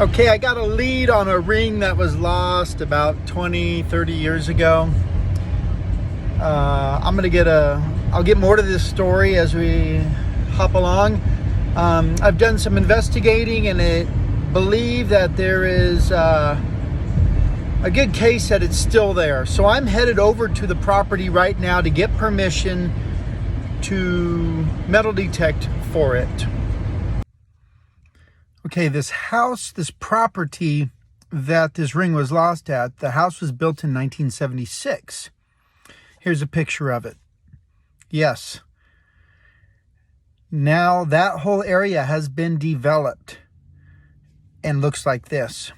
Okay, I got a lead on a ring that was lost about 20, 30 years ago. I'll get more to this story as we hop along. I've done some investigating and I believe that there is a good case that it's still there. So I'm headed over to the property right now to get permission to metal detect for it. Okay, this property that this ring was lost at, the house was built in 1976. Here's a picture of it. Yes. Now that whole area has been developed and looks like this.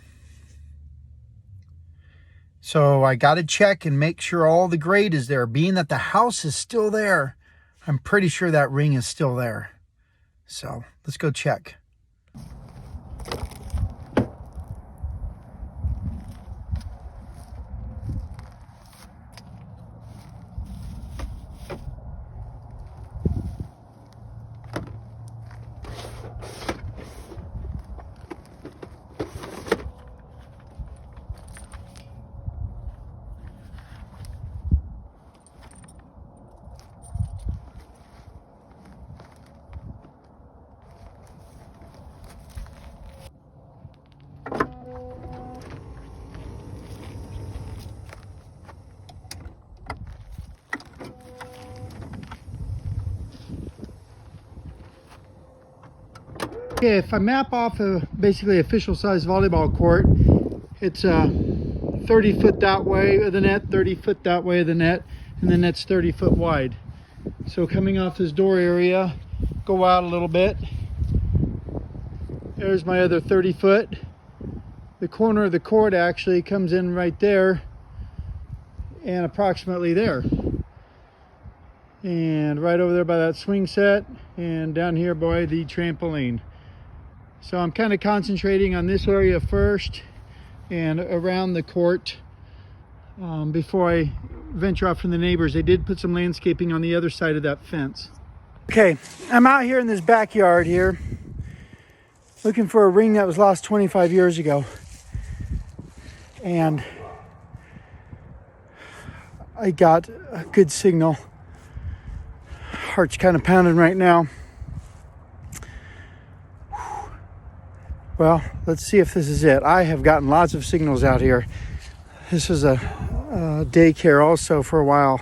So I got to check and make sure all the grade is there. Being that the house is still there, I'm pretty sure that ring is still there. So let's go check. Okay, if I map off a basically official size volleyball court, it's 30 foot that way of the net, 30 foot that way of the net, and the net's 30 foot wide. So coming off this door area, go out a little bit. There's my other 30 foot. The corner of the court actually comes in right there and approximately there. And right over there by that swing set and down here by the trampoline. So I'm kind of concentrating on this area first and around the court before I venture off from the neighbors. They did put some landscaping on the other side of that fence. Okay, I'm out here in this backyard here looking for a ring that was lost 25 years ago. And I got a good signal. Heart's kind of pounding right now. Well, let's see if this is it. I have gotten lots of signals out here. This is a daycare also for a while.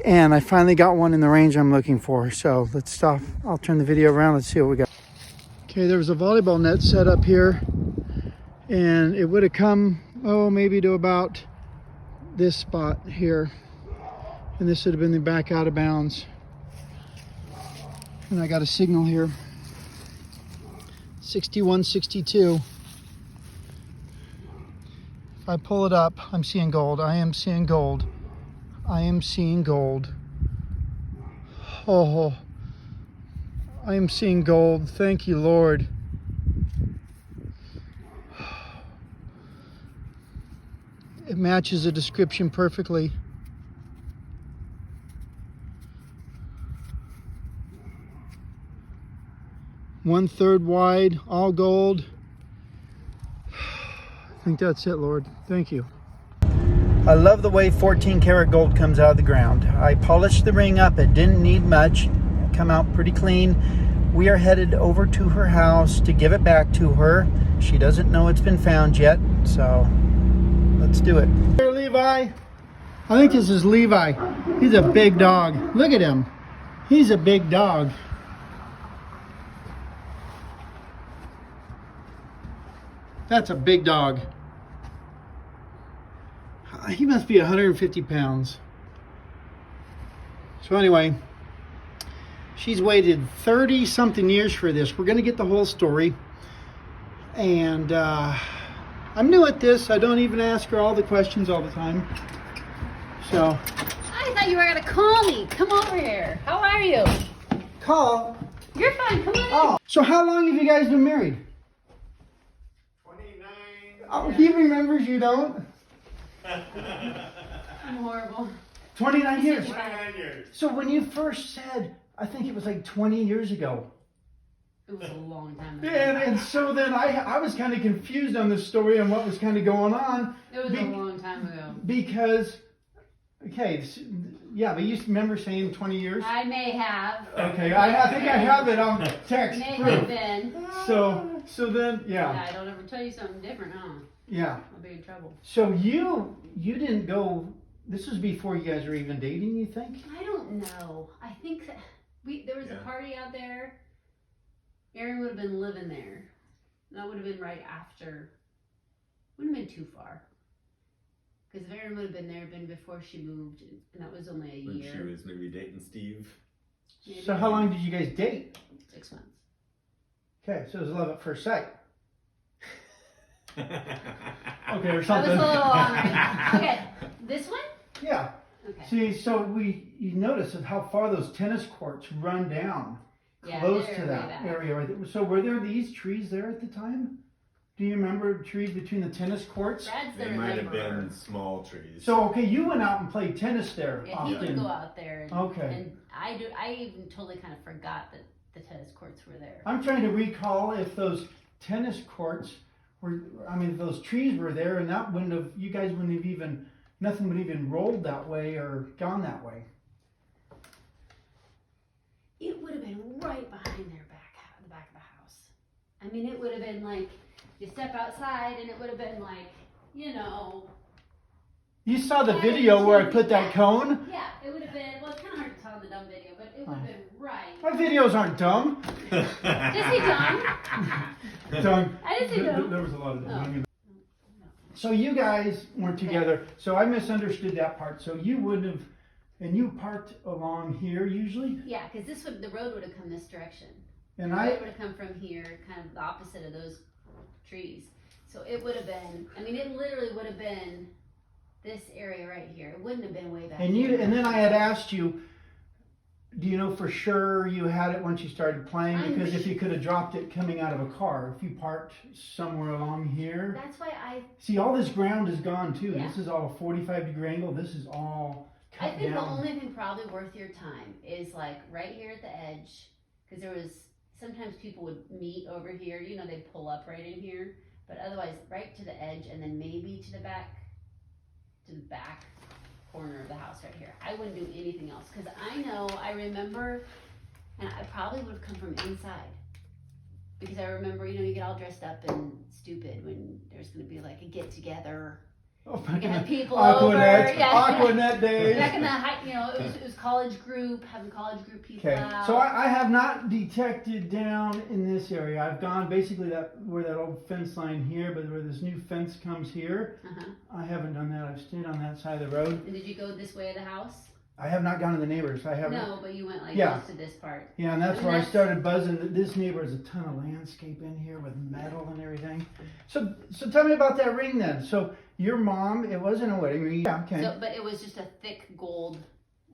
And I finally got one in the range I'm looking for. So let's stop. I'll turn the video around. Let's see what we got. Okay, there was a volleyball net set up here. And it would have come, maybe to about this spot here. And this would have been the back out of bounds. And I got a signal here. 6162. If I pull it up, I'm seeing gold. I am seeing gold. I am seeing gold. Oh, I am seeing gold. Thank you, Lord. It matches the description perfectly. One-third wide, all gold. I think that's it, Lord. Thank you. I love the way 14 karat gold comes out of the ground. I polished the ring up. It didn't need much. It come out pretty clean. We are headed over to her house to give it back to her. She doesn't know it's been found yet, so let's do it. Here, Levi. I think this is Levi. He's a big dog. Look at him. He's a big dog. That's a big dog. He must be 150 pounds. So anyway, she's waited 30 something years for this. We're going to get the whole story. And I'm new at this. I don't even ask her all the questions all the time. So. I thought you were going to call me. Come over here. How are you? Call? You're fine. Come on Oh. So how long have you guys been married? Oh, he remembers, you don't? I'm horrible. 29 years. 29 years. So when you first said, I think it was like 20 years ago. It was a long time ago. And so then I was kind of confused on this story and what was kind of going on. It was a long time ago. Because, okay, yeah, but you remember saying 20 years? I may have. Okay, I think I have it on text. May proof. have been. So then, Yeah, yeah. I don't ever tell you something different, huh? Yeah. I'll be in trouble. So you didn't go, this was before you guys were even dating, you think? I don't know. I think that there was a party out there. Aaron would have been living there. That would have been right after. Wouldn't have been too far. Because if Aaron would have been there, been before she moved, and that was only a When year. she was maybe dating Steve. Maybe So how long did you guys date? 6 months. Okay, so it was love at first sight. Okay, or That was something. a little long. Right? Okay, this one? Yeah. Okay. See, so you notice of how far those tennis courts run down Yeah, close they're to way that back. area right there. So were there these trees there at the time? Do you remember trees between the tennis courts? Brad's the They might have rememberer. been small trees. So okay, you went out and played tennis there Yeah, he would often. go out there. And, Okay. And I even totally kind of forgot that the tennis courts were there. I'm trying to recall if those tennis courts were, I mean, if those trees were there, and that wouldn't have, you guys wouldn't have even, nothing would have even rolled that way or gone that way. It would have been right behind the back of the house. I mean, it would have been like, you step outside and it would have been like, you know, You saw the Yeah, video where I yeah. put that cone? yeah, it would have been, well, it's kind of hard to tell in the dumb video, but it would have been right. My videos aren't dumb. Did he dumb? Dumb. I didn't say dumb. There was a lot of Oh. dumb. So you guys weren't together. So I misunderstood that part. So you wouldn't have, and you parked along here usually? Yeah, because the road would have come this direction. And The I, road would have come from here, kind of the opposite of those trees. So it would have been, I mean, it literally would have been this area right here. It wouldn't have been way back and here. then I had asked you, do you know for sure you had it once you started playing? I'm Because if you could have dropped it coming out of a car, if you parked somewhere along here. That's why See, all this ground is gone too. Yeah. This is all a 45-degree angle. This is all I cut think the down. only thing probably worth your time is like right here at the edge, because there was, sometimes people would meet over here, you know, they'd pull up right in here, but otherwise right to the edge and then maybe to the back corner of the house right here. I wouldn't do anything else, because I remember, and I probably would have come from inside. Because I remember, you know, you get all dressed up and stupid when there's gonna be like a get together. Oh, You're back gonna in have the people Aquanet, over. Yeah. Aquanet days. Back in the high, you know, it was college group, having college group people Okay, out. so I have not detected down in this area. I've gone basically where that old fence line here, but where this new fence comes here, Uh-huh. I haven't done that. I've stayed on that side of the road. And did you go this way of the house? I have not gone to the neighbors. I haven't. No, but you went like Yeah. this to this part. Yeah, and that's And where I that's- started buzzing. This neighbor has a ton of landscape in here with metal and everything. So tell me about that ring then. So your mom, it wasn't a wedding ring. Yeah, okay. So, but it was just a thick gold,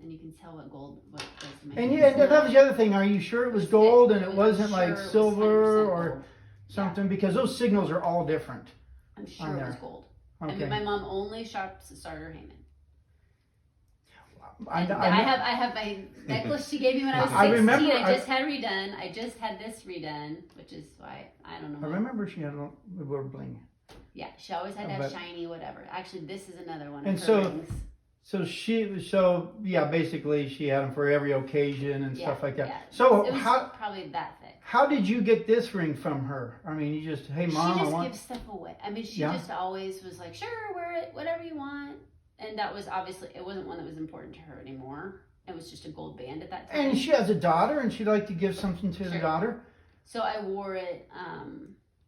and you can tell what gold what does to make And it. you, and that was the other thing. Are you sure it was It's gold thick. and it I'm wasn't sure like it was silver 100% or gold. something? Because those signals are all different. I'm sure on it was there. gold. I Okay. mean, my mom only shops at Starter Heyman. I I have my necklace she gave me when I was 16. I remember- I just had redone. I just had this redone, which is why I don't know. I remember she had a little bling. Yeah, she always had to Oh, have but- shiny whatever. Actually, this is another one of And her so- rings. So yeah, basically she had them for every occasion and stuff like that. Yeah. So it was how probably that thick. did you get this ring from her? I mean, you just, hey mom, She I just want. gives stuff away. I mean, she Yeah. just always was like, sure, wear it, whatever you want. And that was obviously, it wasn't one that was important to her anymore. It was just a gold band at that time. And she has a daughter, and she'd like to give something to the Sure. daughter. So I wore it.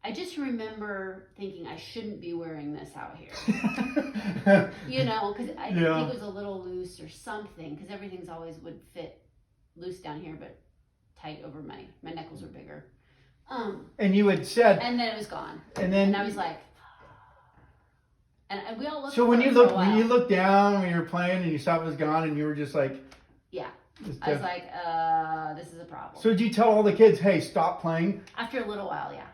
I just remember thinking I shouldn't be wearing this out here. You know, because I Yeah. think it was a little loose or something. Because everything's always would fit loose down here, but tight over my knuckles were bigger. And you had said, And then it was gone. and then And I was like, and we all looked. so for when it you for a looked while. looked down when you were playing and you saw it was gone and you were just like, Yeah. just, I was like, this is a problem. so did you tell all the kids, hey, stop playing? After a little while, yeah.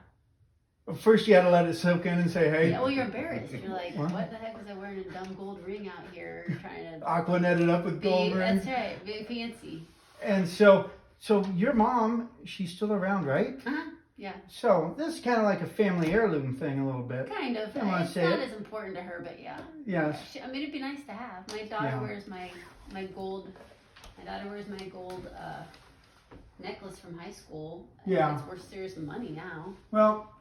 First, you had to let it soak in and say, hey, Yeah, well, you're embarrassed. You're like, What? what the heck was I wearing a dumb gold ring out here trying to Aquanet it up with gold be, rings. that's right, be fancy. And so So your mom, she's still around, right? Yeah, So this is kind of like a family heirloom thing, a little bit. kind of. I don't wanna It's say not it. as important to her, but yeah. Yes. I mean, it'd be nice to have. My daughter Yeah. wears my gold. My daughter wears my gold necklace from high school. And Yeah. it's worth serious money now. Well,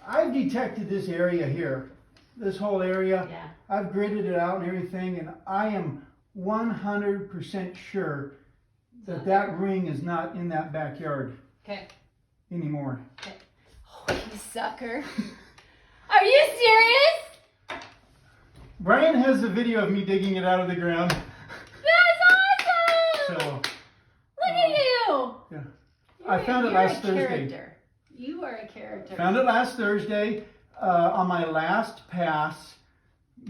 I've detected this area here, this whole area. Yeah. I've gridded it out and everything, and I am 100% sure that that ring is not in that backyard Okay. anymore. Oh, you sucker! Are you serious? Brian has a video of me digging it out of the ground. That's awesome! So Look at you! yeah. I found it last You're a Thursday. character. You are a character. Found it last Thursday on my last pass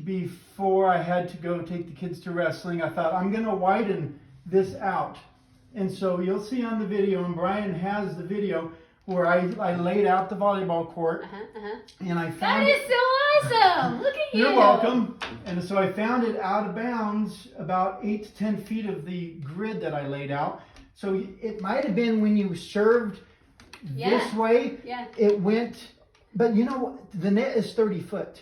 before I had to go take the kids to wrestling. I thought I'm going to widen this out. And so you'll see on the video, and Brian has the video, where I laid out the volleyball court and I That found is so awesome! Look at you! You're welcome. And so I found it out of bounds, about 8 to 10 feet of the grid that I laid out. So it might have been when you served this way, Yeah. it went, but you know what? The net is 30 foot.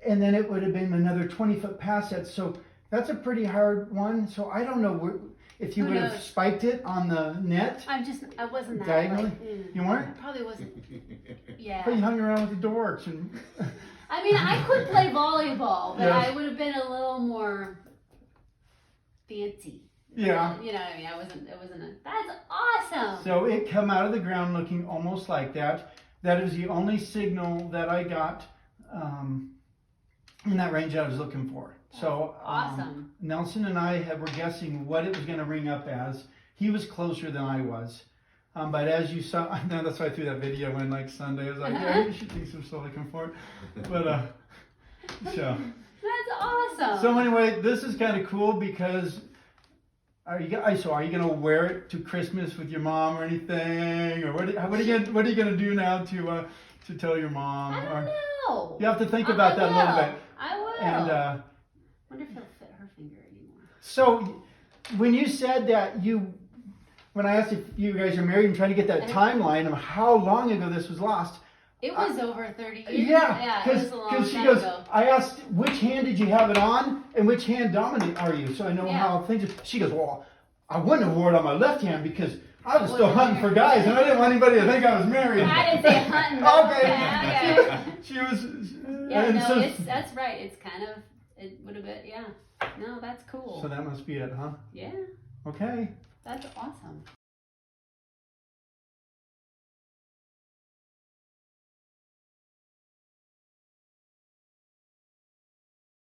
And then it would have been another 20-foot pass set. So that's a pretty hard one. So I don't know if you Who would have knows? spiked it on the net. I wasn't that Diagonally? like, You weren't? I probably wasn't. Yeah. But you hung around with the dorks and I mean, I could play volleyball, but Yes. I would have been a little more fancy. yeah. You know what I mean? It wasn't that's awesome. So it come out of the ground looking almost like that. That is the only signal that I got in that range I was looking for. So awesome. Nelson and I were guessing what it was going to ring up as. He was closer than I was. But as you saw, that's why I threw that video in like Sunday. I was like, yeah, you should think some still looking for it. But so. That's awesome. So anyway, this is kind of cool because are you gonna wear it to Christmas with your mom or anything, or what are you gonna do now to tell your mom? I don't know. You have to think about that a little bit. I will. And wonder if it'll fit her finger anymore. so when you said that when I asked if you guys are married and trying to get that timeline of how long ago this was lost. It was over 30 years. Yeah, it was a long she time goes, ago. I asked which hand did you have it on and which hand dominant are you? So I know Yeah. how things she goes, well, I wouldn't have worn it on my left hand because I was still Wasn't hunting for married. guys and I didn't want anybody to think I was married. I didn't say hunting. but Okay. okay. She was Yeah, and no, so, that's right. It's kind of, it would have been, yeah. No, that's cool. so that must be it, huh? Yeah, Okay. that's awesome.